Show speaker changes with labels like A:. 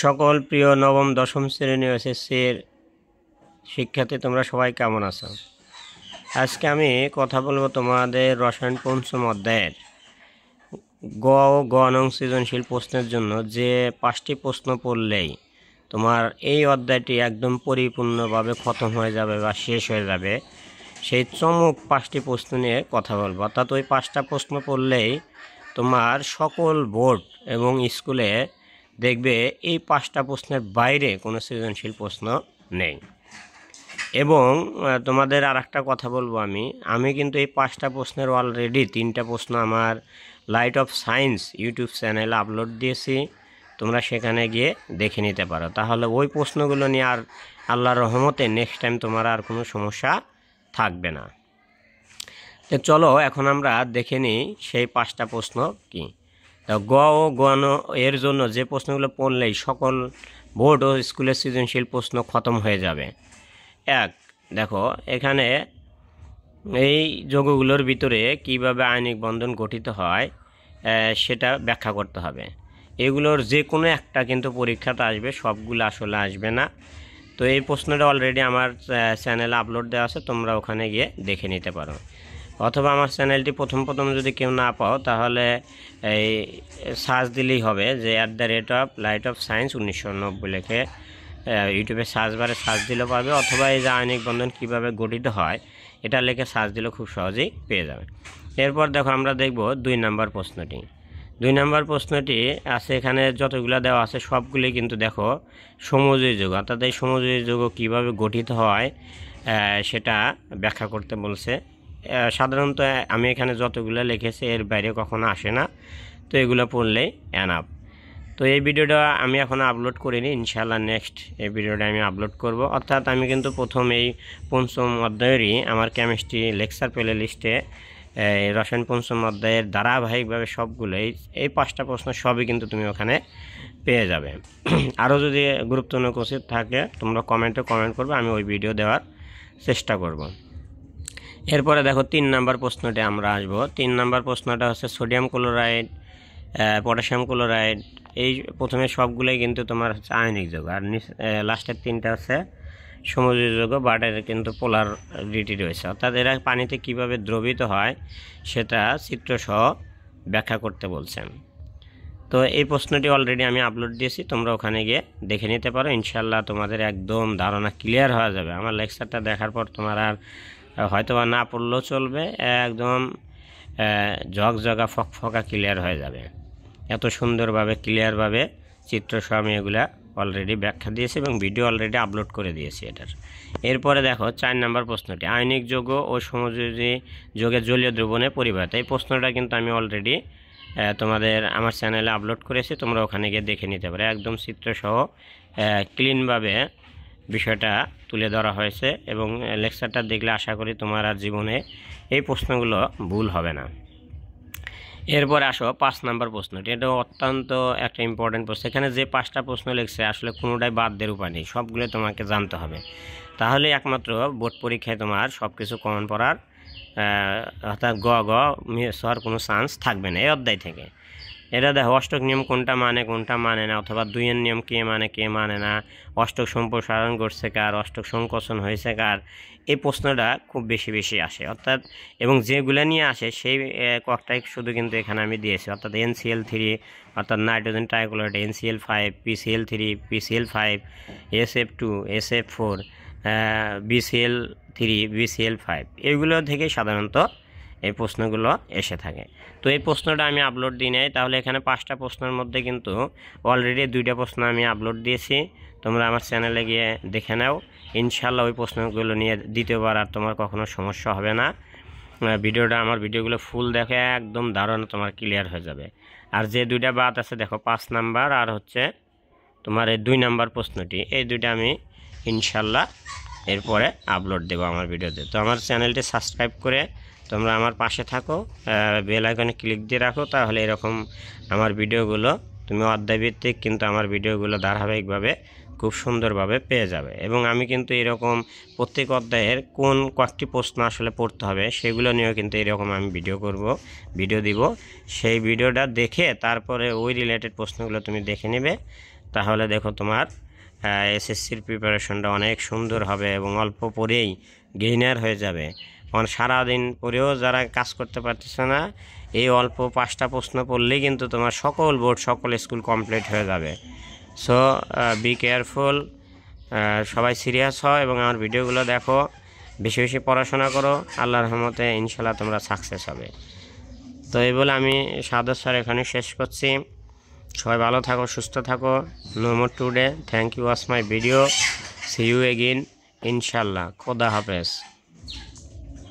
A: সকল প্রিয় নবম দশম শ্রেণী এসএসসির শিক্ষার্থী, তোমরা সবাই কেমন আছো? আজকে আমি কথা বলবো তোমাদের রসায়ন পঞ্চম অধ্যায়ের গ ও গ নং সৃজনশীল প্রশ্নের জন্য যে 5টি প্রশ্ন পড়লেই তোমার এই অধ্যায়টি একদম পরিপূর্ণভাবে খতম হয়ে যাবে বা শেষ হয়ে যাবে, সেই চমক 5টি প্রশ্ন নিয়ে কথা বলবো। অর্থাৎ ওই 5টা প্রশ্ন পড়লেই তোমার সকল বোর্ড এবং স্কুলে দেখবে এই 5টা প্রশ্নের বাইরে কোনো সৃজনশীল প্রশ্ন নেই। এবং তোমাদের আর একটা কথা বলবো, আমি কিন্তু এই 5টা প্রশ্নের অলরেডি 3টা প্রশ্ন আমার লাইট অফ সায়েন্স ইউটিউব চ্যানেলে আপলোড দিয়েছি, তোমরা সেখানে গিয়ে দেখে নিতে পারো। তাহলে ওই প্রশ্নগুলো নিয়ে আর আল্লাহর রহমতে নেক্সট টাইম তোমার আর কোনো সমস্যা থাকবে না। তো চলো এখন আমরা দেখে নিই সেই 5টা প্রশ্ন কি। গ ও গ এর জন্য যে প্রশ্নগুলো পড়লেই সকল বোর্ড ও স্কুলের সৃজনশীল প্রশ্ন খতম হয়ে যাবে। দেখো এখানে এই যৌগগুলোর ভিতরে কিভাবে আয়নিক বন্ধন গঠিত হয় সেটা ব্যাখ্যা করতে হবে। এগুলোর যে কোনো একটা কিন্তু পরীক্ষাতে আসবে, সবগুলো আসলে আসবে না। তো এই প্রশ্নটা অলরেডি আমার চ্যানেলে আপলোড দেওয়া আছে, তোমরা ওখানে গিয়ে দেখে নিতে পারো। অথবা আমার চ্যানেলটি প্রথম যদি কেউ না পাও, তাহলে এই সার্চ দিলেই হবে যে @লাইট অফ সায়েন্স 1990 লিখে ইউটিউবে সার্চ বারে সার্চ দিলেও পাবে। অথবা এই যে আয়নিক বন্ধন কীভাবে গঠিত হয় এটা লিখে সার্চ দিলেও খুব সহজেই পেয়ে যাবে। এরপর দেখো আমরা দেখব 2 নম্বর প্রশ্নটি। 2 নম্বর প্রশ্নটি আছে, এখানে যতগুলো দেওয়া আছে সবগুলি কিন্তু দেখো সমযোজী যৌগ। অর্থাৎ এই সমযোজী যৌগ কীভাবে গঠিত হয় সেটা ব্যাখ্যা করতে বলছে। সাধারণত আমি এখানে যতগুলো লিখেছি এর বাইরে কখনো আসে না, তো এগুলো পড়লেই এনাফ। তো এই ভিডিওটা আমি এখন আপলোড করিনি, ইনশাআল্লাহ নেক্সট এই ভিডিওটা আমি আপলোড করব। অর্থাৎ আমি কিন্তু প্রথম এই পঞ্চম অধ্যায়েরই আমার কেমিস্ট্রি লেকচার প্লে লিস্টে রসায়ন পঞ্চম অধ্যায়ের ধারাবাহিকভাবে সবগুলো এই 5টা প্রশ্ন সবই কিন্তু তুমি ওখানে পেয়ে যাবে। আরও যদি গুরুত্বপূর্ণ কোশ্চেন থাকে তোমরা কমেন্ট করবে, আমি ওই ভিডিও দেওয়ার চেষ্টা করব। এরপরে দেখো 3 নম্বর প্রশ্নটি আমরা আসব। 3 নম্বর প্রশ্নটা হচ্ছে সোডিয়াম ক্লোরাইড, পটাশিয়াম ক্লোরাইড। এই প্রথমে সবগুলোই কিন্তু তোমার হচ্ছে আয়নিক যৌগ, আর লাস্টের 3টা হচ্ছে সমযোজী যৌগ, বাট এর কিন্তু পোলারিটি রয়েছে। অর্থাৎ এরা পানিতে কিভাবে দ্রবীভূত হয় সেটা চিত্রসহ ব্যাখ্যা করতে বলছেন। তো এই প্রশ্নটি অলরেডি আমি আপলোড দিয়েছি, তোমরা ওখানে গিয়ে দেখে নিতে পারো। ইনশাল্লাহ তোমাদের একদম ধারণা ক্লিয়ার হয়ে যাবে। আমার লেকচারটা দেখার পর তোমার আর হয়তো বা না পড়লেও চলবে, একদম ঝকঝকা ফকফকা ক্লিয়ার হয়ে যাবে। এত সুন্দরভাবে ক্লিয়ারভাবে চিত্রসহ আমি এগুলা অলরেডি ব্যাখ্যা দিয়েছি এবং ভিডিও অলরেডি আপলোড করে দিয়েছি এটার। এরপরে দেখো 4 নম্বর প্রশ্নটি, আয়নিক যৌগ ও সমযোজী যৌগের জলীয় দ্রবণে পরিবাহিত। এই প্রশ্নটা কিন্তু আমি অলরেডি তোমাদের আমার চ্যানেলে আপলোড করেছি, তোমরা ওখানে গিয়ে দেখে নিতে পারো। একদম চিত্রসহ ক্লিনভাবে বিষয়টা তুলে ধরা হয়েছে এবং লেকচারটা দেখলে আশা করি তোমার আর জীবনে এই প্রশ্নগুলো ভুল হবে না। এরপর আসো 5 নম্বর প্রশ্নটি। এটা অত্যন্ত একটা ইম্পর্টেন্ট প্রশ্ন। এখানে যে 5টা প্রশ্ন লিখছে আসলে কোনোটাই বাদ দেওয়ার উপায় নেই, সবগুলো তোমাকে জানতে হবে। তাহলে একমাত্র বোর্ড পরীক্ষায় তোমার সব কিছু কমন পড়ার অর্থাৎ মিস হওয়ার কোনো চান্স থাকবে না এই অধ্যায় থেকে। এটা দেখো অষ্টক নিয়ম কোনটা মানে না, অথবা 2-এর নিয়ম কে মানে না, অষ্টক সম্প্রসারণ ঘটছে কার, অষ্টক সংকোচন হয়েছে কার, এই প্রশ্নটা খুব বেশি আসে। অর্থাৎ এবং যেগুলো নিয়ে আসে সেই কয়েকটাই শুধু কিন্তু এখানে আমি দিয়েছি। অর্থাৎ NCl3 অর্থাৎ nitrogen trichloride, NCl5, PCl3, PCl5, SF2, SF4, BCl3, BCl5, এগুলো থেকে সাধারণত এই প্রশ্নগুলো এসে থাকে। তো এই প্রশ্নটা আমি আপলোড দিই নাই, তাহলে এখানে 5টা প্রশ্নের মধ্যে কিন্তু অলরেডি 2টা প্রশ্ন আমি আপলোড দিয়েছি, তোমরা আমার চ্যানেলে গিয়ে দেখে নাও। ইনশাল্লাহ ওই প্রশ্নগুলো নিয়ে দ্বিতীয়বার আর তোমার কখনো সমস্যা হবে না। আমার ভিডিওগুলো ফুল দেখে একদম ধারণা তোমার ক্লিয়ার হয়ে যাবে। আর যে 2টা বাদ আছে দেখো 5 নাম্বার আর হচ্ছে তোমার এই 2 নাম্বার প্রশ্নটি, এই 2টা আমি ইনশাল্লাহ এরপরে আপলোড দেবো আমার ভিডিওতে। তো আমার চ্যানেলটি সাবস্ক্রাইব করে তোমরা আমার পাশে থাকো, বেল আইকনে ক্লিক দিয়ে রাখো, তাহলে এরকম আমার ভিডিওগুলো তুমি অধ্যায়ভিত্তিক কিন্তু আমার ভিডিওগুলো ধারাবাহিকভাবে খুব সুন্দরভাবে পেয়ে যাবে। এবং আমি কিন্তু এরকম প্রত্যেক অধ্যায়ের কোন কয়েকটি প্রশ্ন আসলে পড়তে হবে সেগুলো নিয়েও কিন্তু এরকম আমি ভিডিও দিব। সেই ভিডিওটা দেখে তারপরে ওই রিলেটেড প্রশ্নগুলো তুমি দেখে নেবে, তাহলে দেখো তোমার এসএসসির প্রিপারেশনটা অনেক সুন্দর হবে এবং অল্প পরেই গেইনার হয়ে যাবে। কারণ সারাদিন পরেও যারা কাজ করতে পারতেছে না, এই অল্প 5টা প্রশ্ন পড়লেই কিন্তু তোমার সকল বোর্ড সকল স্কুল কমপ্লিট হয়ে যাবে। সো বি কেয়ারফুল, সবাই সিরিয়াস হও এবং আমার ভিডিওগুলো দেখো, বেশি বেশি পড়াশোনা করো, আল্লাহর রহমতে ইনশাল্লাহ তোমরা সাকসেস হবে। তো এই বলে আমি সাদর স্যার এখানে শেষ করছি। সবাই ভালো থাকো, সুস্থ থাকো। No more today, thank you watch my video, see you again ইনশাল্লাহ। খোদা হাফেজ।